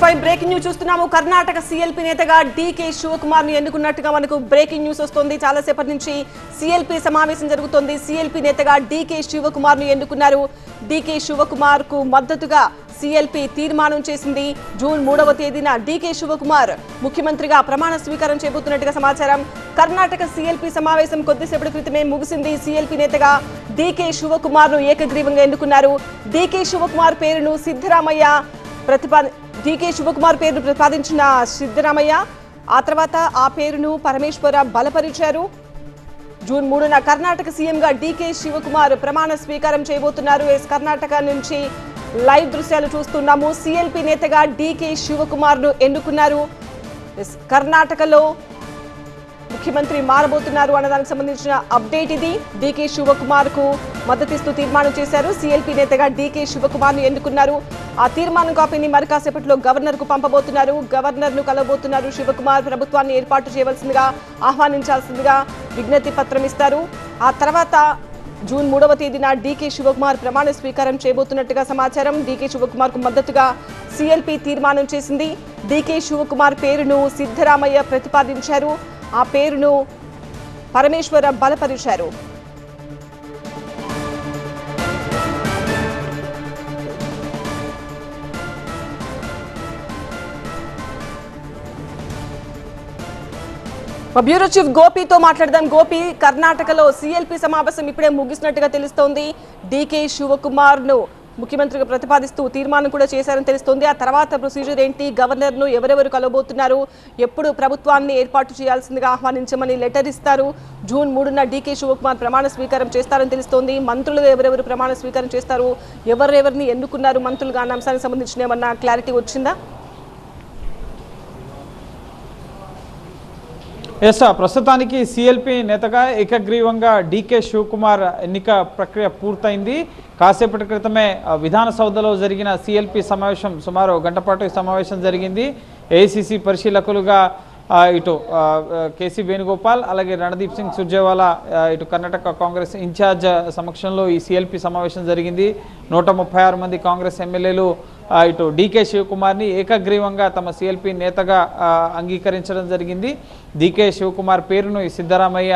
Right breaking news చూస్తున్నాము. Karnataka CLP నేతగా DK Shivakumar ని ఎన్నుకున్నట్టుగా మనకు బ్రేకింగ్ న్యూస్ వస్తుంది. చాలా సేపటి నుంచి సీఎల్పీ సమావేశం జరుగుతోంది. సీఎల్పీ నేతగా డీకే శివకుమార్ ని ఎన్నుకున్నారు. డీకే శివకుమార్ కు మద్దతుగా సీఎల్పీ తీర్మానం చేసింది. జూన్ 3వ తేదీన డీకే శివకుమార్ ముఖ్యమంత్రిగా ప్రమాణ స్వీకారం చేయబోతున్నట్టుగా సమాచారం. కర్ణాటక సీఎల్పీ సమావేశం కొద్దిసేపటి క్రితమే ముగిసింది. సీఎల్పీ నేతగా డీకే శివకుమార్ ను ఏకగ్రీవంగా ఎన్నుకున్నారు. డీకే శివకుమార్ పేరును డీకే శివకుమార్ పేరును ప్రతిపాదించిన సిద్ధరామయ్య ఆ తర్వాత ఆ పేరును పరమేశ్వర బలపరిచారు. జూన్ 3న కర్ణాటక సీఎంగా డీకే శివకుమార్ ప్రమాణ స్వీకారం చేయబోతున్నారు. కర్ణాటక నుంచి లైవ్ దృశ్యాలు చూస్తున్నాము. సీఎల్పీ నేతగా డీకే శివకుమార్ ను ఎన్నుకున్నారు. కర్ణాటకలో ముఖ్యమంత్రి మారబోతున్నారు అన్నదానికి సంబంధించిన అప్డేట్ ఇది. డీకే శివకుమార్ కు మద్దతిస్తూ తీర్మానం చేశారు. సీఎల్పీ నేతగా డీకే శివకుమార్ ను ఎన్నుకున్నారు. ఆ తీర్మానం కాపీని మరి కాసేపట్లో గవర్నర్ కు పంపబోతున్నారు. గవర్నర్ ను కలవబోతున్నారు. శివకుమార్ ప్రభుత్వాన్ని ఏర్పాటు చేయవలసిందిగా ఆహ్వానించాల్సిందిగా విజ్ఞప్తి పత్రం ఇస్తారు. ఆ తర్వాత జూన్ 3వ తేదీన డీకే శివకుమార్ ప్రమాణ స్వీకారం చేయబోతున్నట్టుగా సమాచారం. డీకే శివకుమార్ కు మద్దతుగా సీఎల్పీ తీర్మానం చేసింది. డీకే శివకుమార్ పేరును సిద్ధరామయ్య ప్రతిపాదించారు. ఆ పేరును పరమేశ్వర బలపరిచారు. బ్యూరో చీఫ్ గోపితో మాట్లాడదాం. గోపి, కర్ణాటకలో సీఎల్పీ సమావేశం ఇప్పుడే ముగిసినట్టుగా తెలుస్తోంది. డీకే శివకుమార్ ను ముఖ్యమంత్రిగా ప్రతిపాదిస్తూ తీర్మానం కూడా చేశారని తెలుస్తోంది. ఆ తర్వాత ప్రొసీజర్ ఏంటి? గవర్నర్ ను ఎవరెవరు కలవబోతున్నారు? ఎప్పుడు ప్రభుత్వాన్ని ఏర్పాటు చేయాల్సిందిగా ఆహ్వానించమని లెటర్ ఇస్తారు? జూన్ 3న డీకే శివకుమార్ ప్రమాణ స్వీకారం చేస్తారని తెలుస్తోంది. మంత్రులుగా ఎవరెవరు ప్రమాణ స్వీకారం చేస్తారు? ఎవరెవరిని ఎన్నుకున్నారు మంత్రులుగా అన్న అంశానికి సంబంధించిన ఏమన్నా క్లారిటీ వచ్చిందా? ప్రస్తుతానికి సీఎల్పీ నేతగా ఏకగ్రీవంగా డీకే శివకుమార్ ఎన్నిక ప్రక్రియ పూర్తయింది. కాసేపటి క్రితమే విధానసౌధలో జరిగిన సీఎల్పీ సమావేశం సుమారు గంట పాటు ఈ సమావేశం జరిగింది. ఏఐసీసీ పరిశీలకులుగా ఇటు కేసీ వేణుగోపాల్, అలాగే రణదీప్ సింగ్ సుర్జేవాలా, ఇటు కర్ణాటక కాంగ్రెస్ ఇన్ఛార్జ్ సమక్షంలో ఈ సీఎల్పీ సమావేశం జరిగింది. 136 మంది కాంగ్రెస్ ఎమ్మెల్యేలు ఇటు డీకే శివకుమార్ని ఏకగ్రీవంగా తమ సీఎల్పీ నేతగా అంగీకరించడం జరిగింది. డీకే శివకుమార్ పేరును ఈ సిద్ధరామయ్య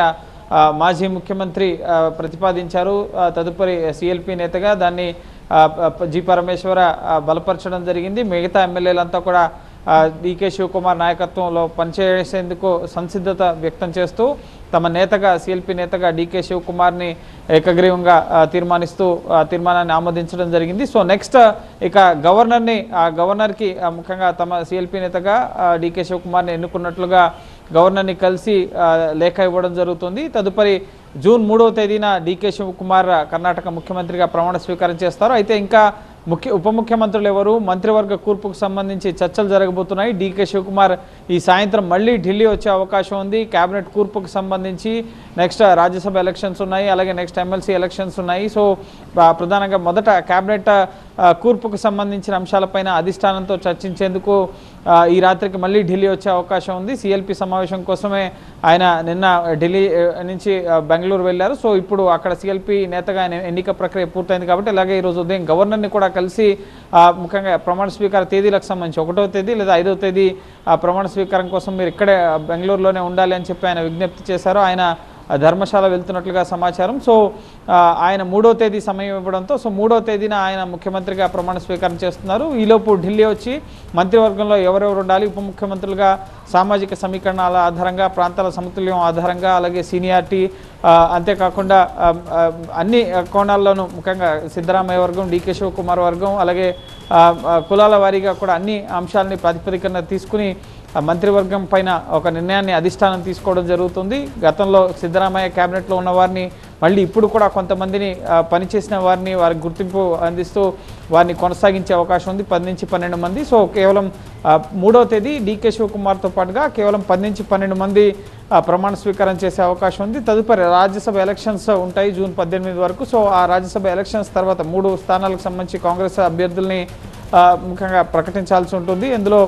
మాజీ ముఖ్యమంత్రి ప్రతిపాదించారు. తదుపరి సీఎల్పీ నేతగా దాన్ని జి పరమేశ్వర బలపరచడం జరిగింది. మిగతా ఎమ్మెల్యేలంతా కూడా డీకే శివకుమార్ నాయకత్వంలో పనిచేసేందుకు సంసిద్ధత వ్యక్తం చేస్తూ తమ నేతగా సీఎల్పీ నేతగా డీకే శివకుమార్ని ఏకగ్రీవంగా తీర్మానాన్ని ఆమోదించడం జరిగింది. సో నెక్స్ట్ ఇక గవర్నర్కి ముఖ్యంగా తమ సీఎల్పీ నేతగా డీకే శివకుమార్ని ఎన్నుకున్నట్లుగా గవర్నర్ని కలిసి లేఖ ఇవ్వడం జరుగుతుంది. తదుపరి జూన్ 3వ తేదీన డీకే శివకుమార్ కర్ణాటక ముఖ్యమంత్రిగా ప్రమాణ స్వీకారం చేస్తారు. అయితే ఇంకా ఉప ముఖ్యమంత్రులు ఎవరు, మంత్రివర్గ కూర్పుకు సంబంధించి చర్చలు జరగబోతున్నాయి. డీకే శివకుమార్ ఈ సాయంత్రం మళ్ళీ ఢిల్లీ వచ్చే అవకాశం ఉంది. కేబినెట్ కూర్పుకు సంబంధించి నెక్స్ట్ రాజ్యసభ ఎలక్షన్స్ ఉన్నాయి, అలాగే నెక్స్ట్ ఎమ్మెల్సీ ఎలక్షన్స్ ఉన్నాయి. సో ప్రధానంగా మొదట కేబినెట్ కూర్పుకు సంబంధించిన అంశాలపైన అధిష్టానంతో చర్చించేందుకు ఈ రాత్రికి మళ్ళీ ఢిల్లీ వచ్చే అవకాశం ఉంది. సీఎల్పీ సమావేశం కోసమే ఆయన నిన్న ఢిల్లీ నుంచి బెంగళూరు వెళ్ళారు. సో ఇప్పుడు అక్కడ సీఎల్పీ నేతగా ఆయన ఎన్నిక ప్రక్రియ పూర్తయింది కాబట్టి అలాగే ఈరోజు ఉదయం గవర్నర్ని కూడా కలిసి ముఖ్యంగా ప్రమాణ స్వీకార తేదీలకు సంబంధించి 1వ తేదీ లేదా 5వ తేదీ ప్రమాణ స్వీకారం కోసం మీరు ఇక్కడే బెంగళూరులోనే ఉండాలి అని చెప్పి ఆయన విజ్ఞప్తి చేశారు. ఆయన ధర్మశాల వెళ్తున్నట్లుగా సమాచారం. సో ఆయన 3వ తేదీ సమయం ఇవ్వడంతో 3వ తేదీన ఆయన ముఖ్యమంత్రిగా ప్రమాణ స్వీకారం చేస్తున్నారు. ఈలోపు ఢిల్లీ వచ్చి మంత్రివర్గంలో ఎవరెవరు ఉండాలి, ఉప ముఖ్యమంత్రులుగా సామాజిక సమీకరణాల ఆధారంగా, ప్రాంతాల సమతుల్యం ఆధారంగా, అలాగే సీనియారిటీ, అంతేకాకుండా అన్ని కోణాల్లోనూ ముఖ్యంగా సిద్ధరామయ్య వర్గం, డీకే శివకుమార్ వర్గం, అలాగే కులాల వారీగా కూడా అన్ని అంశాలని ప్రాతిపదికన తీసుకుని మంత్రివర్గం పైన ఒక నిర్ణయాన్ని అధిష్టానం తీసుకోవడం జరుగుతుంది. గతంలో సిద్ధరామయ్య క్యాబినెట్లో ఉన్న వారిని మళ్ళీ ఇప్పుడు కూడా కొంతమందిని పనిచేసిన వారిని వారికి గుర్తింపు అందిస్తూ వారిని కొనసాగించే అవకాశం ఉంది. 10 నుంచి 12 మంది. సో కేవలం 3వ తేదీ డీకే శివకుమార్తో పాటుగా కేవలం 10 నుంచి 12 మంది ప్రమాణ స్వీకారం చేసే అవకాశం ఉంది. తదుపరి రాజ్యసభ ఎలక్షన్స్ ఉంటాయి జూన్ 18 వరకు. సో ఆ రాజ్యసభ ఎలక్షన్స్ తర్వాత 3 స్థానాలకు సంబంధించి కాంగ్రెస్ అభ్యర్థుల్ని ముఖ్యంగా ప్రకటించాల్సి ఉంటుంది. ఇందులో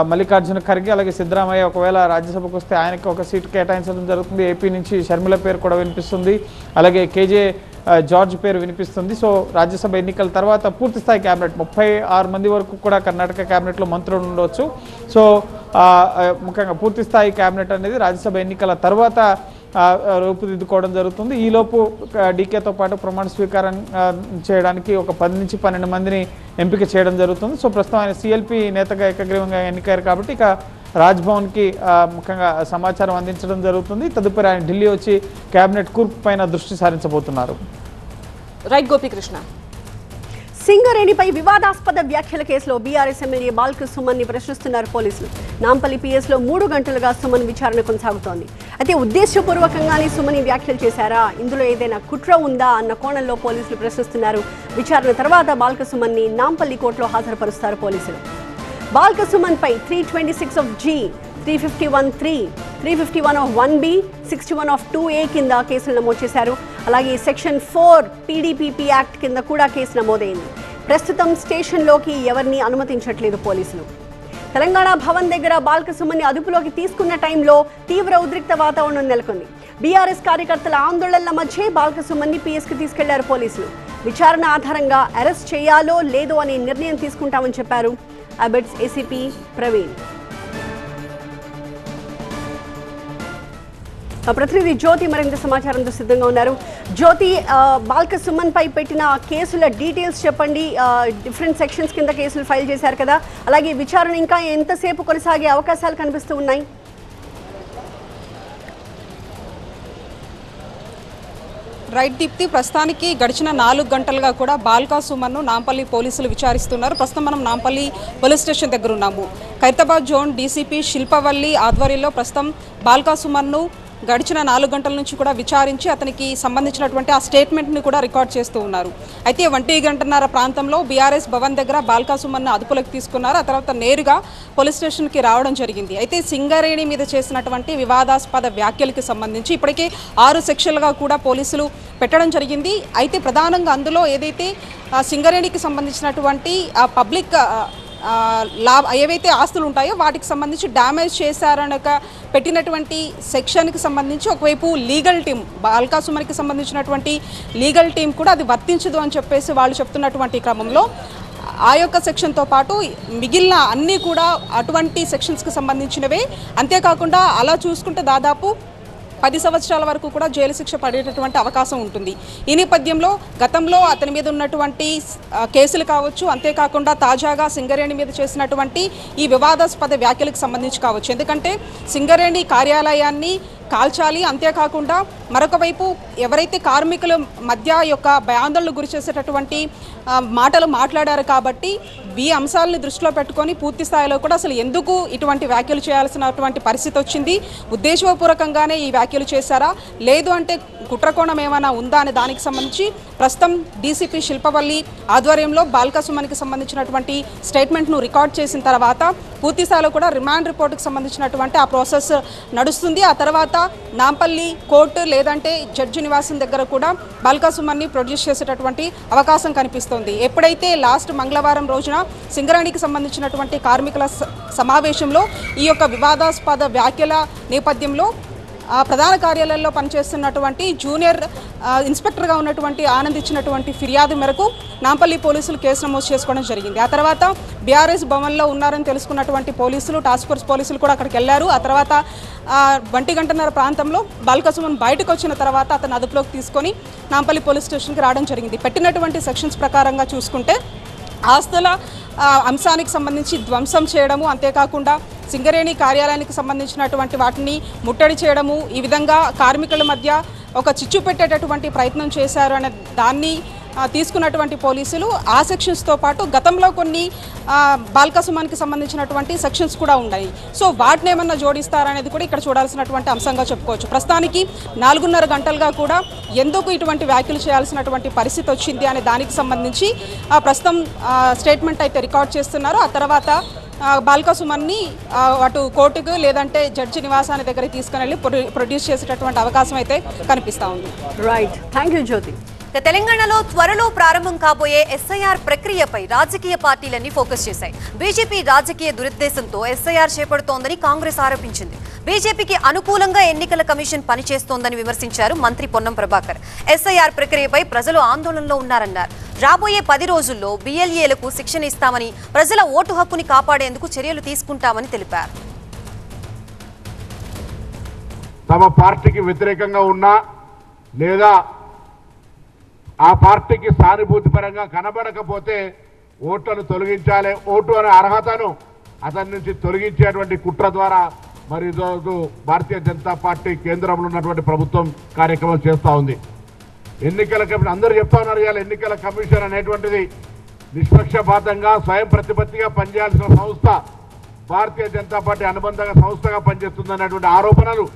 మల్లికార్జున ఖర్గే అలాగే సిద్ధరామయ్య ఒకవేళ రాజ్యసభకు వస్తే ఆయనకి ఒక సీట్ కేటాయించడం జరుగుతుంది. ఏపీ నుంచి షర్మిల పేరు కూడా వినిపిస్తుంది. అలాగే కేజే జార్జ్ పేరు వినిపిస్తుంది. సో రాజ్యసభ ఎన్నికల తర్వాత పూర్తిస్థాయి క్యాబినెట్ 36 మంది వరకు కూడా కర్ణాటక క్యాబినెట్లో మంత్రులు ఉండవచ్చు. సో ముఖ్యంగా పూర్తిస్థాయి క్యాబినెట్ అనేది రాజ్యసభ ఎన్నికల తర్వాత రూపుదిద్దుకోవడం జరుగుతుంది. ఈలోపు డీకేతో పాటు ప్రమాణ స్వీకారం చేయడానికి ఒక 10 నుంచి 12 మందిని ఎంపిక చేయడం జరుగుతుంది. సో ప్రస్తుతం ఆయన సిఎల్పి నేతగా ఏకగ్రీవంగా ఎన్నికయ్యారు కాబట్టి ఇక రాజ్భవన్కి ముఖ్యంగా సమాచారం అందించడం జరుగుతుంది. తదుపరి ఆయన ఢిల్లీ వచ్చి కేబినెట్ కూర్పు పైన దృష్టి సారించబోతున్నారు. రైట్ గోపీకృష్ణ. సింగరేణిపై వివాదాస్పద వ్యాఖ్యల కేసులో బీఆర్ఎస్ ఎమ్మెల్యే బాల్క సుమన్ ని ప్రశ్నిస్తున్నారు పోలీసులు. నాంపల్లి పిఎస్లో 3 గంటలుగా సుమన్ విచారణ కొనసాగుతోంది. అయితే ఉద్దేశపూర్వకంగానే సుమన్ వ్యాఖ్యలు చేశారా, ఇందులో ఏదైనా కుట్ర ఉందా అన్న కోణంలో పోలీసులు ప్రశ్నిస్తున్నారు. విచారణ తర్వాత బాల్క సుమన్ ని నాంపల్లి కోర్టులో హాజరుపరుస్తారు పోలీసులు. బాల్క సుమన్ పై 326 of G, 351(3), 351 of 1B, 61 of 2A కింద కేసులు నమోదు చేశారు. అలాగే సెక్షన్ 4 PDPP యాక్ట్ కింద కూడా కేసు నమోదైంది. ప్రస్తుతం స్టేషన్లోకి ఎవరిని అనుమతించట్లేదు పోలీసులు. తెలంగాణ భవన్ దగ్గర బాల్క సుమన్ ని అదుపులోకి తీసుకున్న టైంలో తీవ్ర ఉద్రిక్త వాతావరణం నెలకొంది. బీఆర్ఎస్ కార్యకర్తల ఆందోళనల మధ్య బాల్క సుమన్ ని పిఎస్కి తీసుకెళ్లారు పోలీసులు. విచారణ ఆధారంగా అరెస్ట్ చేయాలో లేదో అనే నిర్ణయం తీసుకుంటామని చెప్పారు అబిడ్స్ ఏసీపీ ప్రవీణ్. ప్రతినిధి జ్యోతి మరింత సమాచారంతో సిద్ధంగా ఉన్నారు. జ్యోతి, బాల్క సుమన్ పై పెట్టిన కేసుల డీటెయిల్స్ చెప్పండి. డిఫరెంట్ సెక్షన్స్ కింద కేసులు ఫైల్ చేశారు కదా, అలాగే విచారణ ఇంకా ఎంతసేపు కొనసాగే అవకాశాలు కనిపిస్తూ ఉన్నాయి? రైట్ దీప్తి, ప్రస్తుతానికి గడిచిన 4 గంటలుగా కూడా బాల్కా సుమన్ను నాంపల్లి పోలీసులు విచారిస్తున్నారు. ప్రస్తుతం మనం నాంపల్లి పోలీస్ స్టేషన్ దగ్గర ఉన్నాము. ఖైరతాబాద్ జోన్ డీసీపీ శిల్పవల్లి ఆధ్వర్యంలో ప్రస్తుతం బాల్కా సుమన్ను గడిచిన 4 గంటల నుంచి కూడా విచారించి అతనికి సంబంధించినటువంటి ఆ స్టేట్మెంట్ని కూడా రికార్డ్ చేస్తూ ఉన్నారు. అయితే 1:30 ప్రాంతంలో బీఆర్ఎస్ భవన్ దగ్గర బాల్కా సుమన్ను అదుపులోకి తీసుకున్నారు. ఆ తర్వాత నేరుగా పోలీస్ స్టేషన్కి రావడం జరిగింది. అయితే సింగరేణి మీద చేసినటువంటి వివాదాస్పద వ్యాఖ్యలకు సంబంధించి ఇప్పటికే 6 సెక్షన్లుగా కూడా పోలీసులు పెట్టడం జరిగింది. అయితే ప్రధానంగా అందులో ఏదైతే సింగరేణికి సంబంధించినటువంటి పబ్లిక్ ఏవైతే ఆస్తులు ఉంటాయో వాటికి సంబంధించి డ్యామేజ్ చేశారనక పెట్టినటువంటి సెక్షన్కి సంబంధించి ఒకవైపు లీగల్ టీం, బాల్కా సుమన్కి సంబంధించినటువంటి లీగల్ టీం కూడా అది వర్తించదు అని చెప్పేసి వాళ్ళు చెప్తున్నటువంటి క్రమంలో ఆ యొక్క సెక్షన్తో పాటు మిగిలిన అన్నీ కూడా అటువంటి సెక్షన్స్కి సంబంధించినవే. అంతేకాకుండా అలా చూసుకుంటే దాదాపు 10 సంవత్సరాల వరకు కూడా జైలు శిక్ష పడేటటువంటి అవకాశం ఉంటుంది. ఈ నేపథ్యంలో గతంలో అతని మీద ఉన్నటువంటి కేసులు కావచ్చు, అంతేకాకుండా తాజాగా సింగరేణి మీద చేసినటువంటి ఈ వివాదాస్పద వ్యాఖ్యలకు సంబంధించి కావచ్చు. ఎందుకంటే సింగరేణి కార్యాలయాన్ని కాల్చాలి, అంతేకాకుండా మరొక వైపు ఎవరైతే కార్మికుల మధ్య యొక్క భయాందోళనకు గురి చేసేటటువంటి మాటలు మాట్లాడారు కాబట్టి ఈ అంశాలను దృష్టిలో పెట్టుకొని పూర్తి స్థాయిలో కూడా అసలు ఎందుకు ఇటువంటి వ్యాఖ్యలు చేయాల్సినటువంటి పరిస్థితి వచ్చింది, ఉద్దేశపూర్వకంగానే ఈ వ్యాఖ్యలు చేశారా, లేదు అంటే కుట్రకోణం ఏమైనా ఉందా అనే దానికి సంబంధించి ప్రస్తుతం డీసీపీ శిల్పవల్లి ఆధ్వర్యంలో బాల్కా సుమన్కి సంబంధించినటువంటి స్టేట్మెంట్ను రికార్డ్ చేసిన తర్వాత పూర్తి స్థాయిలో కూడా రిమాండ్ రిపోర్టుకు సంబంధించినటువంటి ఆ ప్రాసెస్ నడుస్తుంది. ఆ తర్వాత నాంపల్లి కోర్టు లేదంటే జడ్జి నివాసం దగ్గర కూడా బాల్కా సుమన్ని ప్రొడ్యూస్ చేసేటటువంటి అవకాశం కనిపిస్తోంది. ఎప్పుడైతే లాస్ట్ మంగళవారం రోజున సింగరేణికి సంబంధించినటువంటి కార్మికుల సమావేశంలో ఈ యొక్క వివాదాస్పద వ్యాఖ్యల నేపథ్యంలో ప్రధాన కార్యాలయంలో పనిచేస్తున్నటువంటి జూనియర్ ఇన్స్పెక్టర్గా ఉన్నటువంటి ఆనంద్ ఇచ్చినటువంటి ఫిర్యాదు మేరకు నాంపల్లి పోలీసులు కేసు నమోదు చేసుకోవడం జరిగింది. ఆ తర్వాత బీఆర్ఎస్ భవన్లో ఉన్నారని తెలుసుకున్నటువంటి పోలీసులు, టాస్క్ ఫోర్స్ పోలీసులు కూడా అక్కడికి వెళ్లారు. ఆ తర్వాత 1:30 ప్రాంతంలో బాల్కా సుమన్ బయటకు వచ్చిన తర్వాత అతను అదుపులోకి తీసుకొని నాంపల్లి పోలీస్ స్టేషన్కి రావడం జరిగింది. పెట్టినటువంటి సెక్షన్స్ ప్రకారంగా చూసుకుంటే ఆస్తుల అంశానికి సంబంధించి ధ్వంసం చేయడము, అంతేకాకుండా సింగరేణి కార్యాలయానికి సంబంధించినటువంటి వాటిని ముట్టడి చేయడము, ఈ విధంగా కార్మికుల మధ్య ఒక చిచ్చు పెట్టేటటువంటి ప్రయత్నం చేశారు అనే దాన్ని తీసుకున్నటువంటి పోలీసులు ఆ సెక్షన్స్తో పాటు గతంలో కొన్ని బాల్కా సుమన్కి సంబంధించినటువంటి సెక్షన్స్ కూడా ఉన్నాయి. సో వాటిని ఏమన్నా జోడిస్తారనేది కూడా ఇక్కడ చూడాల్సినటువంటి అంశంగా చెప్పుకోవచ్చు. ప్రస్తుతానికి 4:30 గంటలుగా కూడా ఎందుకు ఇటువంటి వ్యాఖ్యలు చేయాల్సినటువంటి పరిస్థితి వచ్చింది అనే దానికి సంబంధించి ప్రస్తుతం స్టేట్మెంట్ అయితే రికార్డ్ చేస్తున్నారు. ఆ తర్వాత బాల్కా సుమన్ని అటు కోర్టుకు లేదంటే జడ్జి నివాసాన్ని దగ్గరికి తీసుకుని వెళ్ళి ప్రొడ్యూస్ చేసేటటువంటి అవకాశం అయితే కనిపిస్తూ ఉంది. రైట్, థ్యాంక్ యూ జ్యోతి. తెలంగాణలో త్వరలో ప్రారంభం కాబోయే ఎస్ఐఆర్ ప్రక్రియపై రాజకీయ పార్టీలన్నీ ఫోకస్ చేశాయి. బీజేపీ రాజకీయ దురుద్దేశంతో ఎస్ఐఆర్ చేపడుతోందని కాంగ్రెస్ ఆరోపించింది. బీజేపీకి అనుకూలంగా ఎన్నికల కమిషన్ పనిచేస్తోందని విమర్శించారు మంత్రి పొన్నం ప్రభాకర్. ఎస్ఐఆర్ ప్రక్రియపై ప్రజలు ఆందోళనలో ఉన్నారన్నారు. రాబోయే 10 రోజుల్లో BLAలకు శిక్షణ ఇస్తామని, ప్రజల ఓటు హక్కుని కాపాడేందుకు చర్యలు తీసుకుంటామని తెలిపారు. తమ పార్టీకి వ్యతిరేకంగా ఉన్నా లేదా ఆ పార్టీకి సానుభూతి పరంగా కనబడకపోతే ఓట్లను తొలగించాలి, ఓటు అనే అర్హతను అతని నుంచి తొలగించేటువంటి కుట్ర ద్వారా మరి ఈరోజు భారతీయ జనతా పార్టీ కేంద్రంలో ఉన్నటువంటి ప్రభుత్వం కార్యక్రమం చేస్తూ ఉంది. ఎన్నికల కమిషన్ అందరూ చెప్తా ఉన్నారు, ఇవాళ ఎన్నికల కమిషన్ అనేటువంటిది నిష్పక్షపాతంగా స్వయం ప్రతిపత్తిగా పనిచేయాల్సిన సంస్థ, భారతీయ జనతా పార్టీ అనుబంధ సంస్థగా పనిచేస్తుందనేటువంటి ఆరోపణలు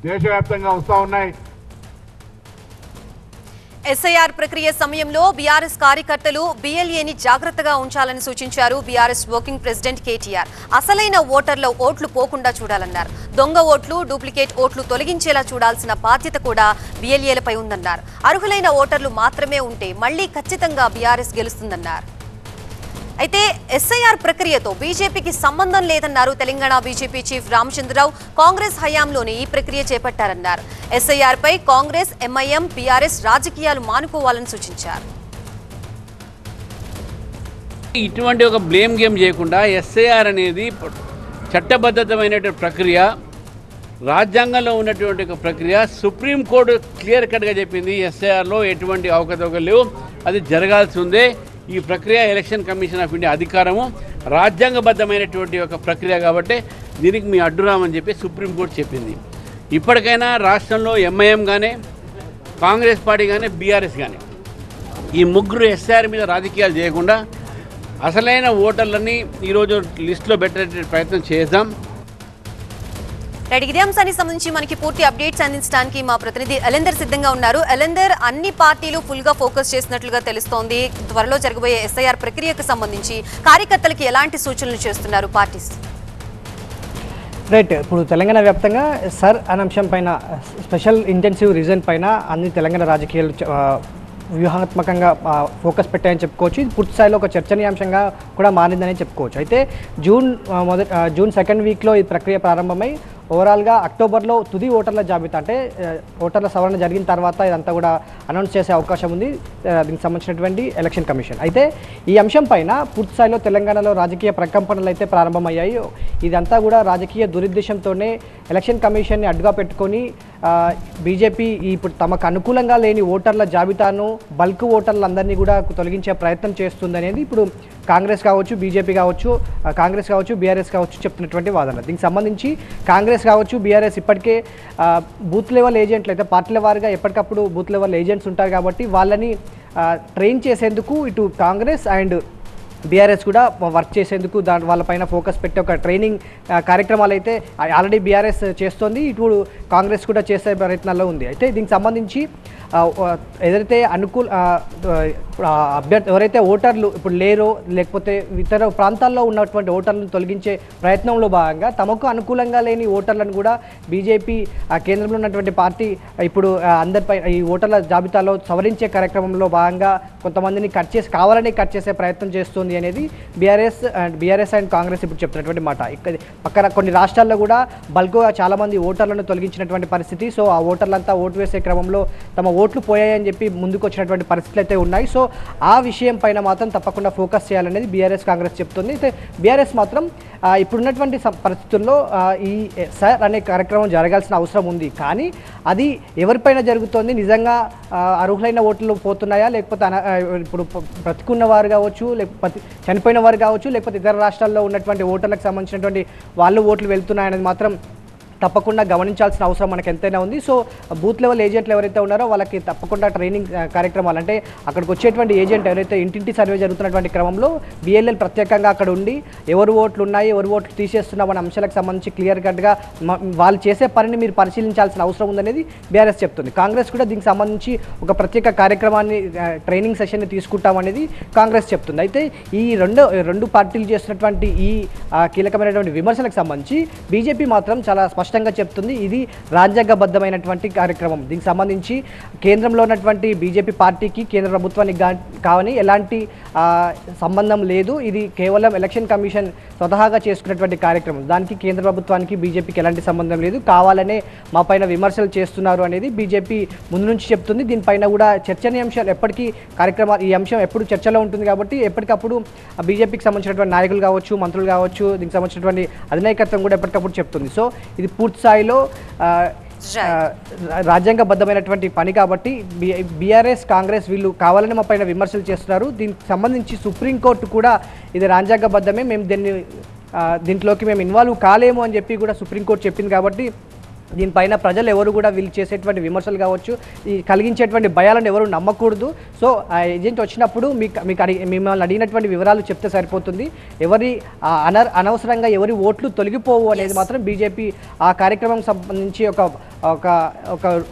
దేశవ్యాప్తంగా వస్తూ ఉన్నాయి. ఎస్ఐఆర్ ప్రక్రియ సమయంలో బీఆర్ఎస్ కార్యకర్తలు BLAని జాగ్రత్తగా ఉంచాలని సూచించారు బీఆర్ఎస్ వర్కింగ్ ప్రెసిడెంట్ కేటీఆర్. అసలైన ఓటర్ల ఓట్లు పోకుండా చూడాలన్నారు. దొంగ ఓట్లు, డూప్లికేట్ ఓట్లు తొలగించేలా చూడాల్సిన బాధ్యత కూడా BLAలపై ఉందన్నారు. అర్హులైన ఓటర్లు మాత్రమే ఉంటే మళ్లీ ఖచ్చితంగా బీఆర్ఎస్ గెలుస్తుందన్నారు. అయితే ఎస్ఐఆర్ ప్రక్రియతో బీజేపీకి సంబంధం లేదన్నారు తెలంగాణ బీజేపీ చీఫ్ రామచంద్రరావు. కాంగ్రెస్ హయాంలోనే ఈ ప్రక్రియ చేపట్టారన్నారు. ఎస్ఐఆర్ పై కాంగ్రెస్, MIM, BRS రాజకీయాలు మానుకోవాలని సూచించారు. ఇటువంటి ఒక బ్లేమ్ గేమ్ చేయకుండా ఎస్ఐఆర్ అనేది చట్టబద్ధమైనటువంటి ప్రక్రియ, రాజ్యాంగంలో ఉన్నటువంటి ఒక ప్రక్రియ. సుప్రీంకోర్టు క్లియర్ కట్గా చెప్పింది ఎస్ఐఆర్లో ఎటువంటి అవకతవకలు లేవు, అది జరగాల్సి ఉందే. ఈ ప్రక్రియ ఎలక్షన్ కమిషన్ ఆఫ్ ఇండియా అధికారము, రాజ్యాంగబద్ధమైనటువంటి ఒక ప్రక్రియ కాబట్టి దీనికి మీ అడ్డురామని చెప్పి సుప్రీంకోర్టు చెప్పింది. ఇప్పటికైనా రాష్ట్రంలో MIM కానీ, కాంగ్రెస్ పార్టీ కానీ, BRS కానీ ఈ ముగ్గురు ఎస్ఐఆర్ మీద రాజకీయాలు చేయకుండా అసలైన ఓటర్లని ఈరోజు లిస్టులో పెట్టే ప్రయత్నం చేద్దాం. ఇదే అంశానికి సంబంధించి మనకి పూర్తి అప్డేట్స్ అందించడానికి మా ప్రతినిధి ఎలెందర్ సిద్ధంగా ఉన్నారు. ఎలెందర్, అన్ని పార్టీలు ఫుల్ గా ఫోకస్ చేసినట్లుగా తెలుస్తోంది. త్వరలో జరగబోయే ఎస్ఐఆర్ ప్రక్రియకు సంబంధించి కార్యకర్తలకు ఎలాంటి సూచనలు చేస్తున్నారు పార్టీస్? రైట్, ఇప్పుడు తెలంగాణ వ్యాప్తంగా సర్ అనే అంశం పైన స్పెషల్ ఇంటెన్సివ్ రీజన్ పైన అన్ని తెలంగాణ రాజకీయాలు వ్యూహాత్మకంగా ఫోకస్ పెట్టాయని చెప్పుకోవచ్చు. ఇది పూర్తి స్థాయిలో ఒక చర్చనీయాంశంగా కూడా మారిందని చెప్పుకోవచ్చు. అయితే జూన్ 2nd వీక్లో ఈ ప్రక్రియ ప్రారంభమై ఓవరాల్గా అక్టోబర్లో తుది ఓటర్ల జాబితా, అంటే ఓటర్ల సవరణ జరిగిన తర్వాత ఇదంతా కూడా అనౌన్స్ చేసే అవకాశం ఉంది దీనికి సంబంధించినటువంటి ఎలక్షన్ కమిషన్. అయితే ఈ అంశం పైన పూర్తి స్థాయిలో తెలంగాణలో రాజకీయ ప్రకంపనలు అయితే ప్రారంభమయ్యాయి. ఇదంతా కూడా రాజకీయ దురుద్దేశంతోనే ఎలక్షన్ కమిషన్ని అడ్డుగా పెట్టుకొని బీజేపీ ఇప్పుడు తమకు అనుకూలంగా లేని ఓటర్ల జాబితాను, బల్క్ ఓటర్లందరినీ కూడా తొలగించే ప్రయత్నం చేస్తుందనేది ఇప్పుడు కాంగ్రెస్ కావచ్చు, బీజేపీ కావచ్చు, కాంగ్రెస్ కావచ్చు, బీఆర్ఎస్ కావచ్చు చెప్తున్నటువంటి వాదన. దీనికి సంబంధించి కాంగ్రెస్ కావచ్చు, బీఆర్ఎస్ ఇప్పటికే బూత్ లెవెల్ ఏజెంట్లు అయితే పార్టీల వారిగా ఎప్పటికప్పుడు బూత్ లెవెల్ ఏజెంట్స్ ఉంటారు కాబట్టి వాళ్ళని ట్రైన్ చేసేందుకు ఇటు కాంగ్రెస్ అండ్ బీఆర్ఎస్ కూడా వర్క్ చేసేందుకు వాళ్ళపైన ఫోకస్ పెట్టి ఒక ట్రైనింగ్ కార్యక్రమాలు అయితే ఆల్రెడీ బీఆర్ఎస్ చేస్తోంది, ఇటు కాంగ్రెస్ కూడా చేసే ప్రయత్నాల్లో ఉంది. అయితే దీనికి సంబంధించి ఏదైతే అభ్యర్థి ఎవరైతే ఓటర్లు ఇప్పుడు లేరో, లేకపోతే ఇతర ప్రాంతాల్లో ఉన్నటువంటి ఓటర్లను తొలగించే ప్రయత్నంలో భాగంగా తమకు అనుకూలంగా లేని ఓటర్లను కూడా బీజేపీ కేంద్రంలో ఉన్నటువంటి పార్టీ ఇప్పుడు అందరిపై ఈ ఓటర్ల జాబితాలో సవరించే కార్యక్రమంలో భాగంగా కొంతమందిని కావాలని కట్ చేసే ప్రయత్నం చేస్తుంది అనేది బీఆర్ఎస్ అండ్ కాంగ్రెస్ ఇప్పుడు చెప్తున్నటువంటి మాట. ఇక్కడ పక్కన కొన్ని రాష్ట్రాల్లో కూడా బల్క్గా చాలామంది ఓటర్లను తొలగించినటువంటి పరిస్థితి. సో ఆ ఓటర్లంతా ఓటు వేసే క్రమంలో తమ ఓట్లు పోయాయని చెప్పి ముందుకు వచ్చినటువంటి పరిస్థితులు అయితే ఉన్నాయి. సో ఆ విషయం పైన మాత్రం తప్పకుండా ఫోకస్ చేయాలనేది బీఆర్ఎస్ కాంగ్రెస్ చెప్తుంది. అయితే బీఆర్ఎస్ మాత్రం ఇప్పుడున్నటువంటి పరిస్థితుల్లో ఈ సార్ అనే కార్యక్రమం జరగాల్సిన అవసరం ఉంది, కానీ అది ఎవరిపైన జరుగుతోంది, నిజంగా అర్హులైన ఓట్లు పోతున్నాయా, లేకపోతే ఇప్పుడు బ్రతికున్న వారు కావచ్చు, లేకపోతే చనిపోయిన వారు కావచ్చు, లేకపోతే ఇతర రాష్ట్రాల్లో ఉన్నటువంటి ఓటర్లకు సంబంధించినటువంటి వాళ్ళు ఓట్లు వెళ్తున్నాయనేది మాత్రం తప్పకుండా గమనించాల్సిన అవసరం మనకు ఎంతైనా ఉంది. సో బూత్ లెవెల్ ఏజెంట్లు ఎవరైతే ఉన్నారో వాళ్ళకి తప్పకుండా ట్రైనింగ్ కార్యక్రమాలు, అంటే అక్కడికి వచ్చేటువంటి ఏజెంట్ ఎవరైతే ఇంటింటి సర్వే జరుగుతున్నటువంటి క్రమంలో BLL ప్రత్యేకంగా అక్కడ ఉండి ఎవరు ఓట్లు ఉన్నాయి, ఎవరు ఓట్లు తీసేస్తున్నాం అనే అంశాలకు సంబంధించి క్లియర్ కట్గా వాళ్ళు చేసే పనిని మీరు పరిశీలించాల్సిన అవసరం ఉందనేది బీఆర్ఎస్ చెప్తుంది. కాంగ్రెస్ కూడా దీనికి సంబంధించి ఒక ప్రత్యేక కార్యక్రమాన్ని, ట్రైనింగ్ సెషన్ని తీసుకుంటామనేది కాంగ్రెస్ చెప్తుంది. అయితే ఈ రెండు పార్టీలు చేస్తున్నటువంటి ఈ కీలకమైనటువంటి విమర్శలకు సంబంధించి బీజేపీ మాత్రం చాలా స్పష్టంగా స్పష్టంగా చెప్తుంది. ఇది రాజ్యాంగబద్ధమైనటువంటి కార్యక్రమం. దీనికి సంబంధించి కేంద్రంలో ఉన్నటువంటి బీజేపీ పార్టీకి కేంద్ర ప్రభుత్వానికి కావని ఎలాంటి సంబంధం లేదు. ఇది కేవలం ఎలక్షన్ కమిషన్ స్వతహాగా చేసుకున్నటువంటి కార్యక్రమం. దానికి కేంద్ర ప్రభుత్వానికి బీజేపీకి ఎలాంటి సంబంధం లేదు. కావాలనే మా పైన విమర్శలు చేస్తున్నారు అనేది బీజేపీ ముందు నుంచి చెప్తుంది. దీనిపైన కూడా చర్చనీయాంశాలు ఎప్పటికీ కార్యక్రమాలు, ఈ అంశం ఎప్పుడు చర్చలో ఉంటుంది కాబట్టి ఎప్పటికప్పుడు బీజేపీకి సంబంధించినటువంటి నాయకులు కావచ్చు, మంత్రులు కావచ్చు, దీనికి సంబంధించినటువంటి అధినాయకత్వం కూడా ఎప్పటికప్పుడు చెప్తుంది. సో ఇది పూర్తి స్థాయిలో రాజ్యాంగబద్ధమైనటువంటి పని కాబట్టి బీఆర్ఎస్ కాంగ్రెస్ వీళ్ళు కావాలని మా పైన విమర్శలు చేస్తున్నారు. దీనికి సంబంధించి సుప్రీంకోర్టు కూడా ఇది రాజ్యాంగబద్ధమే, మేము దీంట్లోకి మేము ఇన్వాల్వ్ కాలేము అని చెప్పి కూడా సుప్రీంకోర్టు చెప్పింది. కాబట్టి దీనిపైన ప్రజలు ఎవరు కూడా వీళ్ళు చేసేటువంటి విమర్శలు కావచ్చు, ఈ కలిగించేటువంటి భయాలను ఎవరు నమ్మకూడదు. సో ఆ ఏజెంట్ వచ్చినప్పుడు మిమ్మల్ని అడిగినటువంటి వివరాలు చెప్తే సరిపోతుంది. అనవసరంగా ఎవరి ఓట్లు తొలగిపోవు అనేది మాత్రం బీజేపీ ఆ కార్యక్రమం సంబంధించి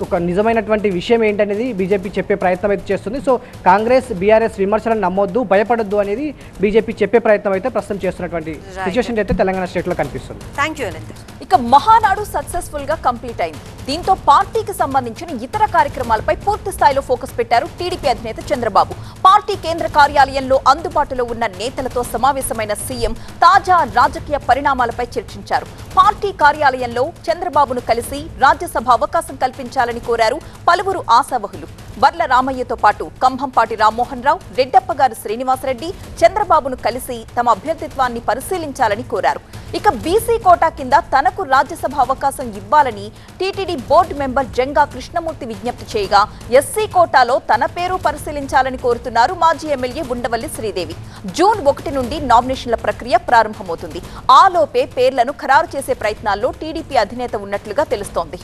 ఒక నిజమైనటువంటి విషయం ఏంటనేది బీజేపీ చెప్పే ప్రయత్నం అయితే చేస్తుంది. సో కాంగ్రెస్ బీఆర్ఎస్ విమర్శలను నమ్మొద్దు, భయపడొద్దు అనేది బీజేపీ చెప్పే ప్రయత్నం అయితే ప్రస్తుతం చేస్తున్నటువంటి సిచ్యువేషన్ అయితే తెలంగాణ స్టేట్లో కనిపిస్తుంది. Thank you Anant. ఇక మహానాడు సక్సెస్ఫుల్ గా కంప్లీట్ అయింది. దీంతో పార్టీకి సంబంధించిన ఇతర కార్యక్రమాలపై పూర్తి స్థాయిలో ఫోకస్ పెట్టారు టీడీపీ అధినేత చంద్రబాబు. పార్టీ కేంద్ర కార్యాలయంలో అందుబాటులో ఉన్న నేతలతో సమావేశమైన సీఎం తాజా రాజకీయ పరిణామాలపై చర్చించారు. పార్టీ కార్యాలయంలో చంద్రబాబును కలిసి రాజ్యసభ అవకాశం కల్పించాలని కోరారు పలువురు ఆశావహులు. వర్ల రామయ్యతో పాటు కంభంపాటి రామ్మోహన్ రావు, రెడ్డప్పగారి శ్రీనివాసరెడ్డి చంద్రబాబును కలిసి తమ అభ్యర్థిత్వాన్ని పరిశీలించాలని కోరారు. ఇక బీసీ కోటా కింద తనకు రాజ్యసభ అవకాశం ఇవ్వాలని TTD board member Janga Krishnamurthy విజ్ఞప్తి చేయగా, ఎస్సీ కోటాలో తన పేరు పరిశీలించాలని కోరుతున్నారు మాజీ ఎమ్మెల్యే ఉండవల్లి శ్రీదేవి. జూన్ 1 నుండి నామినేషన్ల ప్రక్రియ ప్రారంభమవుతుంది. ఆలోపే పేర్లను ఖరారు చేసే ప్రయత్నాల్లో టీడీపీ అధినేత ఉన్నట్లుగా తెలుస్తోంది.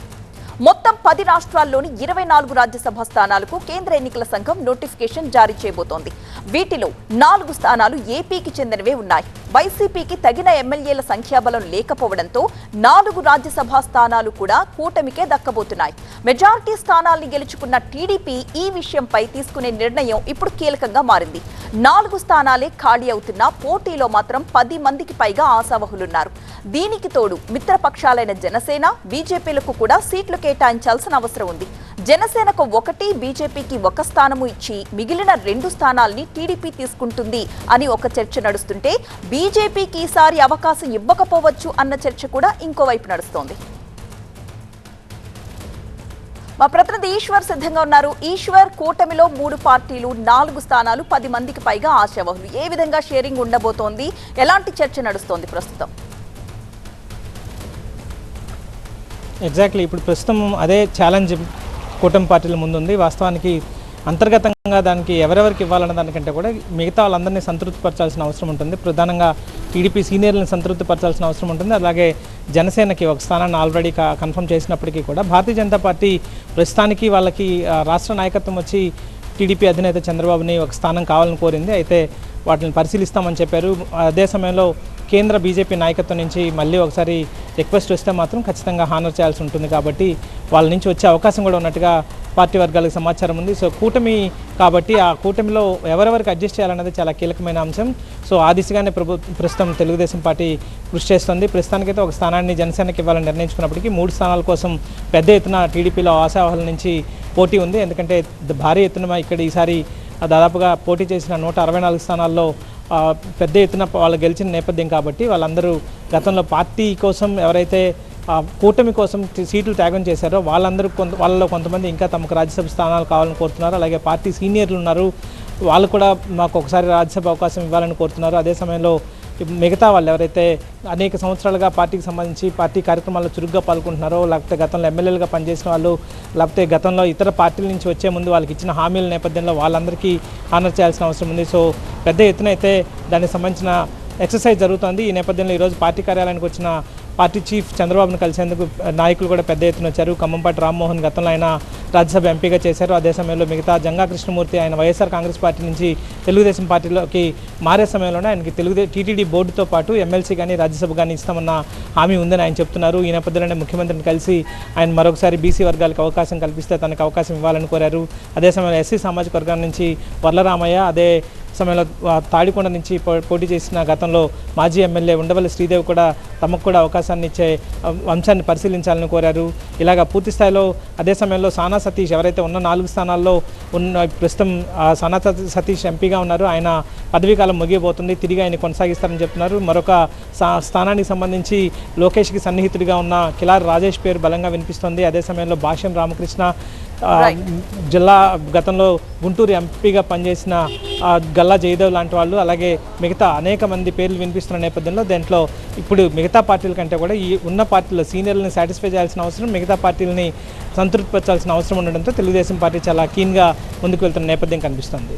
మొత్తం 10 రాష్ట్రాల్లోని 24 రాజ్యసభ స్థానాలకు కేంద్ర ఎన్నికల సంఘం నోటిఫికేషన్ జారీ చేయబోతోంది. వీటిలో 4 స్థానాలు ఏపీకి చెందినవే ఉన్నాయి. వైసీపీకి తగిన ఎమ్మెల్యేల సంఖ్యాబలం లేకపోవడంతో 4 రాజ్యసభ స్థానాలు కూడా కూటమికే దక్కబోతున్నాయి. మెజారిటీ స్థానాల్ని గెలుచుకున్న టీడీపీ ఈ విషయంపై తీసుకునే నిర్ణయం ఇప్పుడు కీలకంగా మారింది. 4 స్థానాలే ఖాళీ అవుతున్నా పోటీలో మాత్రం 10 మందికి పైగా ఆశావహులున్నారు. దీనికి తోడు మిత్రపక్షాలైన జనసేన, బీజేపీలకు కూడా సీట్లు కేటాయించాల్సిన అవసరం ఉంది. జనసేనకు 1, బీజేపీకి 1 స్థానము ఇచ్చి మిగిలిన 2 స్థానాల్ని టీడీపీ తీసుకుంటుంది అని ఒక చర్చ నడుస్తుంటే, బీజేపీకి ఈసారి అవకాశం ఇవ్వకపోవచ్చు అన్న చర్చ కూడా ఇంకోవైపు నడుస్తోంది. మా ప్రతినిధి ఈశ్వర్ సిద్ధంగా ఉన్నారు. ఈశ్వర్, కూటమిలో 3 పార్టీలు, 4 స్థానాలు, 10 మందికి పైగా ఆశావహులు. ఏ విధంగా షేరింగ్ ఉండబోతోంది? ఎలాంటి చర్చ నడుస్తోంది ప్రస్తుతం? ఎగ్జాక్ట్లీ ఇప్పుడు ప్రస్తుతం అదే ఛాలెంజ్ కూటమి పార్టీల ముందుంది. వాస్తవానికి అంతర్గతంగా దానికి ఎవరెవరికి ఇవ్వాలన్న దానికంటే కూడా మిగతా వాళ్ళందరినీ సంతృప్తిపరచాల్సిన అవసరం ఉంటుంది. ప్రధానంగా టీడీపీ సీనియర్లను సంతృప్తిపరచాల్సిన అవసరం ఉంటుంది. అలాగే జనసేనకి 1 స్థానాన్ని ఆల్రెడీ కన్ఫర్మ్ చేసినప్పటికీ కూడా భారతీయ జనతా పార్టీ ప్రస్తుతానికి వాళ్ళకి రాష్ట్ర నాయకత్వం వచ్చి టీడీపీ అధినేత చంద్రబాబుని 1 స్థానం కావాలని కోరింది. అయితే వాటిని పరిశీలిస్తామని చెప్పారు. అదే సమయంలో కేంద్ర బీజేపీ నాయకత్వం నుంచి మళ్ళీ ఒకసారి రిక్వెస్ట్ వస్తే మాత్రం ఖచ్చితంగా హానర్ చేయాల్సి ఉంటుంది. కాబట్టి వాళ్ళ నుంచి వచ్చే అవకాశం కూడా ఉన్నట్టుగా పార్టీ వర్గాలకు సమాచారం ఉంది. సో కూటమి కాబట్టి ఆ కూటమిలో ఎవరెవరికి అడ్జస్ట్ చేయాలన్నది చాలా కీలకమైన అంశం. సో ఆ దిశగానే ప్రస్తుతం తెలుగుదేశం పార్టీ కృషి చేస్తుంది. ప్రస్తుతానికైతే 1 స్థానాన్ని జనసేనకి ఇవ్వాలని నిర్ణయించుకున్నప్పటికీ 3 స్థానాల కోసం పెద్ద ఎత్తున టీడీపీలో ఆశావాహుల నుంచి పోటీ ఉంది. ఎందుకంటే భారీ ఎత్తున ఇక్కడ ఈసారి దాదాపుగా పోటీ చేసిన 164 స్థానాల్లో పెద్ద ఎత్తున వాళ్ళు గెలిచిన నేపథ్యం కాబట్టి వాళ్ళందరూ గతంలో పార్టీ కోసం ఎవరైతే కూటమి కోసం సీట్లు త్యాగం చేశారో వాళ్ళలో కొంతమంది ఇంకా తమకు రాజ్యసభ స్థానాలు కావాలని కోరుతున్నారు. అలాగే పార్టీ సీనియర్లు ఉన్నారు, వాళ్ళు కూడా మాకు ఒకసారి రాజ్యసభ అవకాశం ఇవ్వాలని కోరుతున్నారు. అదే సమయంలో మిగతా వాళ్ళు ఎవరైతే అనేక సంవత్సరాలుగా పార్టీకి సంబంధించి పార్టీ కార్యక్రమాల్లో చురుగ్గా పాల్గొంటున్నారో, లేకపోతే గతంలో ఎమ్మెల్యేలుగా పనిచేసిన వాళ్ళు, లేకపోతే గతంలో ఇతర పార్టీల నుంచి వచ్చే ముందు వాళ్ళకి ఇచ్చిన హామీల నేపథ్యంలో వాళ్ళందరికీ హానర్ చేయాల్సిన అవసరం ఉంది. సో పెద్ద ఎత్తున అయితే దానికి సంబంధించిన ఎక్సర్సైజ్ జరుగుతుంది. ఈ నేపథ్యంలో ఈరోజు పార్టీ కార్యాలయానికి వచ్చిన పార్టీ చీఫ్ చంద్రబాబును కలిసేందుకు నాయకులు కూడా పెద్ద ఎత్తున వచ్చారు. ఖమ్మంపాటి రామ్మోహన్ గతంలో ఆయన రాజ్యసభ ఎంపీగా చేశారు. అదే సమయంలో మిగతా జంగా కృష్ణమూర్తి ఆయన వైఎస్ఆర్ కాంగ్రెస్ పార్టీ నుంచి తెలుగుదేశం పార్టీలోకి మారే సమయంలోనే ఆయనకి టీటీడీ బోర్డుతో పాటు ఎమ్మెల్సీ కానీ రాజ్యసభ కానీ ఇస్తామన్న హామీ ఉందని ఆయన చెప్తున్నారు. ఈ నేపథ్యంలోనే ముఖ్యమంత్రిని కలిసి ఆయన మరొకసారి బీసీ వర్గాలకు అవకాశం కల్పిస్తే తనకు అవకాశం ఇవ్వాలని కోరారు. అదే సమయంలో ఎస్సీ సామాజిక వర్గం నుంచి వర్ల రామయ్య, అదే సమయంలో తాడికొండ నుంచి పోటీ చేసిన గతంలో మాజీ ఎమ్మెల్యే ఉండవల్లి శ్రీదేవి కూడా తమకు కూడా అవకాశం అవకాశాన్ని ఇచ్చే అంశాన్ని పరిశీలించాలని కోరారు. ఇలాగ పూర్తి స్థాయిలో అదే సమయంలో సానా సతీష్ ఎవరైతే ఉన్న 4 స్థానాల్లో ఉన్న ప్రస్తుతం సానా సతీష్ ఎంపీగా ఉన్నారు, ఆయన పదవీకాలం ముగియబోతుంది, తిరిగి ఆయన కొనసాగిస్తారని చెప్తున్నారు. మరొక స్థానానికి సంబంధించి లోకేష్కి సన్నిహితుడిగా ఉన్న కిలారి రాజేష్ పేరు బలంగా వినిపిస్తుంది. అదే సమయంలో భాష్యం రామకృష్ణ జిల్లా గతంలో గుంటూరు ఎంపీగా పనిచేసిన గల్లా జయదేవ్ లాంటి వాళ్ళు, అలాగే మిగతా అనేక మంది పేర్లు వినిపిస్తున్న నేపథ్యంలో దాంట్లో ఇప్పుడు మిగతా పార్టీల కంటే కూడా ఈ ఉన్న పార్టీలో సీనియర్లని సాటిస్ఫై చేయాల్సిన అవసరం, మిగతా పార్టీలని సంతృప్తిపరచాల్సిన అవసరం ఉండడంతో తెలుగుదేశం పార్టీ చాలా కీన్గా ముందుకు వెళ్తున్న నేపథ్యం కనిపిస్తుంది.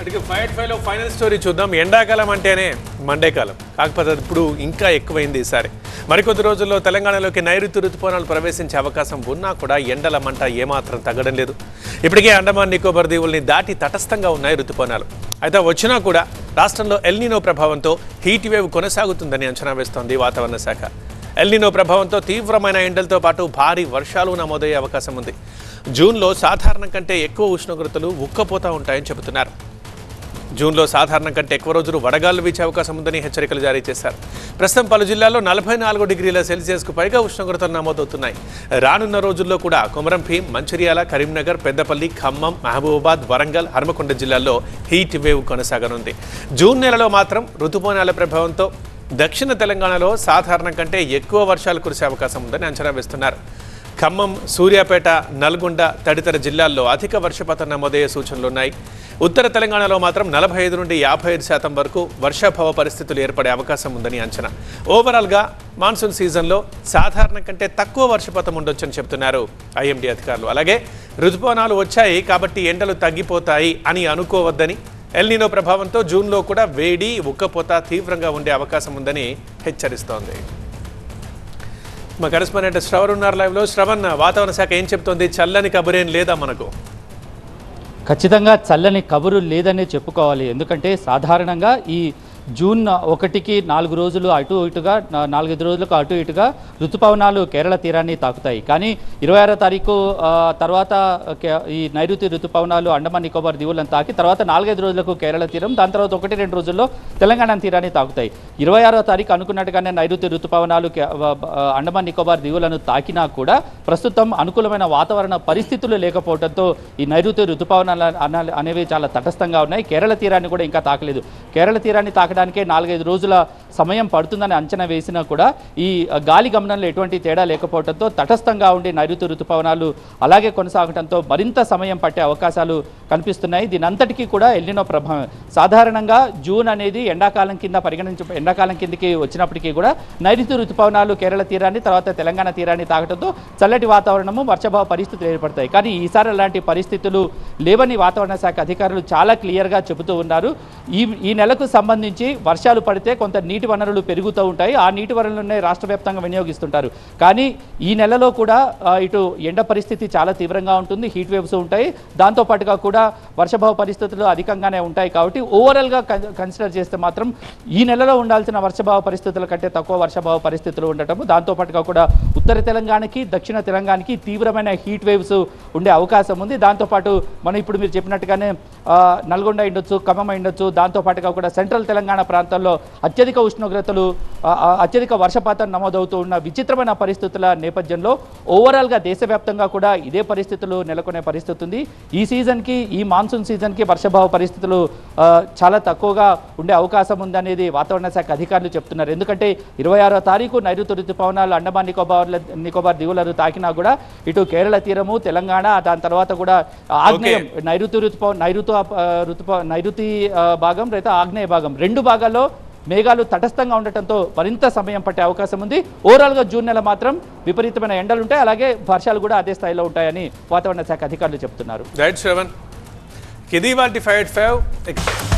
అటుగా ఫైట్ ఫైవ్లో ఫైనల్ స్టోరీ చూద్దాం. ఎండాకాలం అంటేనే మండేకాలం, కాకపోతే ఇప్పుడు ఇంకా ఎక్కువైంది ఈసారి. మరికొద్ది రోజుల్లో తెలంగాణలోకి నైరుతి రుతుపవనాలు ప్రవేశించే అవకాశం ఉన్నా కూడా ఎండల మంట ఏమాత్రం తగ్గడం లేదు. ఇప్పటికే అండమాన్ నికోబార్ దీవుల్ని దాటి తటస్థంగా ఉన్నాయి రుతుపవనాలు. అయితే వచ్చినా కూడా రాష్ట్రంలో ఎల్నినో ప్రభావంతో హీట్ వేవ్ కొనసాగుతుందని అంచనా వేస్తోంది వాతావరణ శాఖ. ఎల్నినో ప్రభావంతో తీవ్రమైన ఎండలతో పాటు భారీ వర్షాలు నమోదయ్యే అవకాశం ఉంది. జూన్లో సాధారణం కంటే ఎక్కువ ఉష్ణోగ్రతలు ఉక్కపోతా ఉంటాయని చెబుతున్నారు. జూన్లో సాధారణం కంటే ఎక్కువ రోజులు వడగాలు వీచే అవకాశం ఉందని హెచ్చరికలు జారీ చేశారు. ప్రస్తుతం పలు జిల్లాల్లో 44 డిగ్రీల సెల్సియస్కు పైగా ఉష్ణోగ్రతలు నమోదవుతున్నాయి. రానున్న రోజుల్లో కూడా కొమరం భీం, మంచిర్యాల, కరీంనగర్, పెద్దపల్లి, ఖమ్మం, మహబూబాబాద్, వరంగల్, హన్మకొండ జిల్లాల్లో హీట్ వేవ్ కొనసాగనుంది. జూన్ నెలలో మాత్రం ఋతుపవనాల ప్రభావంతో దక్షిణ తెలంగాణలో సాధారణం కంటే ఎక్కువ వర్షాలు కురిసే అవకాశం ఉందని అంచనా వేస్తున్నారు. ఖమ్మం, సూర్యాపేట, నల్గొండ తదితర జిల్లాల్లో అధిక వర్షపాతం నమోదయ్యే సూచనలున్నాయి. ఉత్తర తెలంగాణలో మాత్రం 45 నుండి 55% వరకు వర్షాభావ పరిస్థితులు ఏర్పడే అవకాశం ఉందని అంచనా. ఓవరాల్గా మాన్సూన్ సీజన్లో సాధారణం కంటే తక్కువ వర్షపాతం ఉండొచ్చని చెబుతున్నారు ఐఎండీ అధికారులు. అలాగే రుతుపవనాలు వచ్చాయి కాబట్టి ఎండలు తగ్గిపోతాయి అని అనుకోవద్దని, ఎల్నినో ప్రభావంతో జూన్లో కూడా వేడి, ఉక్కపోత తీవ్రంగా ఉండే అవకాశం ఉందని హెచ్చరిస్తోంది. మా కరెస్పాండెంట్ శ్రవణ్ ఉన్నారు లైవ్లో. శ్రవణ్, వాతావరణ శాఖ ఏం చెప్తోంది? చల్లని కబురేం లేదా మనకు? ఖచ్చితంగా చల్లని కబురు లేదనే చెప్పుకోవాలి. ఎందుకంటే సాధారణంగా ఈ జూన్ 1కి 4 రోజులు అటు ఇటుగా 4-5 రోజులకు అటు ఇటుగా ఋతుపవనాలు కేరళ తీరాన్ని తాకుతాయి. కానీ 26వ తారీఖు తర్వాత ఈ నైరుతి ఋతుపవనాలు అండమాన్ నికోబార్ దీవులను తాకి తర్వాత 4-5 రోజులకు కేరళ తీరం, దాని తర్వాత 1-2 రోజుల్లో తెలంగాణ తీరాన్ని తాకుతాయి. 26వ తారీఖు అనుకున్నట్టుగానే నైరుతి ఋతుపవనాలు అండమాన్ నికోబార్ దీవులను తాకినా కూడా ప్రస్తుతం అనుకూలమైన వాతావరణ పరిస్థితులు లేకపోవడంతో ఈ నైరుతి ఋతుపవనాలు అనేవి చాలా తటస్థంగా ఉన్నాయి. కేరళ తీరాన్ని కూడా ఇంకా తాకలేదు. కేరళ తీరాన్ని తాకడానికే 4-5 రోజుల సమయం పడుతుందని అంచనా వేసినా కూడా ఈ గాలి గమనంలో ఎటువంటి తేడా లేకపోవడంతో తటస్థంగా ఉండే నైరుతి ఋతుపవనాలు అలాగే కొనసాగడంతో మరింత సమయం పట్టే అవకాశాలు కనిపిస్తున్నాయి. దీనంతటికీ కూడా ఎల్నినో ప్రభావం. సాధారణంగా జూన్ అనేది ఎండాకాలం కిందకి వచ్చినప్పటికీ కూడా నైరుతి ఋతుపవనాలు కేరళ తీరాన్ని తర్వాత తెలంగాణ తీరాన్ని తాకడంతో చల్లటి వాతావరణము, వర్షభావ పరిస్థితులు ఏర్పడతాయి. కానీ ఈసారి అలాంటి పరిస్థితులు లేవని వాతావరణ శాఖ అధికారులు చాలా క్లియర్గా చెబుతూ ఉన్నారు. ఈ నెలకు సంబంధించి వర్షాలు పడితే కొంత నీటి వనరులు పెరుగుతూ ఉంటాయి. ఆ నీటి వనరులనే రాష్ట్ర వ్యాప్తంగా వినియోగిస్తుంటారు. కానీ ఈ నెలలో కూడా ఇటు ఎండ పరిస్థితి చాలా తీవ్రంగా ఉంటుంది, హీట్ వేవ్స్ ఉంటాయి. దాంతోపాటుగా కూడా వర్షభావ పరిస్థితులు అధికంగానే ఉంటాయి. కాబట్టి ఓవరాల్గా కన్సిడర్ చేస్తే మాత్రం ఈ నెలలో ఉండాల్సిన వర్షభావ పరిస్థితుల కంటే తక్కువ వర్షభావ పరిస్థితులు ఉండటము, దాంతోపాటుగా కూడా ఉత్తర తెలంగాణకి, దక్షిణ తెలంగాణకి తీవ్రమైన హీట్ వేవ్స్ ఉండే అవకాశం ఉంది. దాంతోపాటు మనం ఇప్పుడు మీరు చెప్పినట్టుగానే నల్గొండ ఉండొచ్చు, ఖమ్మం ఉండొచ్చు, దాంతోపాటుగా కూడా సెంట్రల్ తెలంగాణ ప్రాంతాల్లో అత్యధిక ఉష్ణోగ్రతలు, అత్యధిక వర్షపాతం నమోదవుతూ ఉన్న విచిత్రమైన పరిస్థితుల నేపథ్యంలో ఓవరాల్గా దేశవ్యాప్తంగా కూడా ఇదే పరిస్థితులు నెలకొనే పరిస్థితి ఉంది. ఈ సీజన్కి, ఈ మాన్సూన్ సీజన్కి వర్షభావ పరిస్థితులు చాలా తక్కువగా ఉండే అవకాశం ఉందనేది వాతావరణ శాఖ అధికారులు చెప్తున్నారు. ఎందుకంటే 26వ తారీఖు నైరుతి ఋతుపవనాలు అండమాన్ నికోబార్ దీవులను తాకినా కూడా ఇటు కేరళ తీరము, తెలంగాణ, దాని తర్వాత కూడా ఆగ్నేయం నైరుతి భాగం లేదా ఆగ్నేయ భాగం, 2 భాగాల్లో మేఘాలు తటస్థంగా ఉండటంతో మరింత సమయం పట్టే అవకాశం ఉంది. ఓవరాల్గా జూన్ నెల మాత్రం విపరీతమైన ఎండలు ఉంటాయి, అలాగే వర్షాలు కూడా అదే స్థాయిలో ఉంటాయని వాతావరణ శాఖ అధికారులు చెప్తున్నారు. రైట్ శ్రవణ్, ఇది వాటి 5 at 5.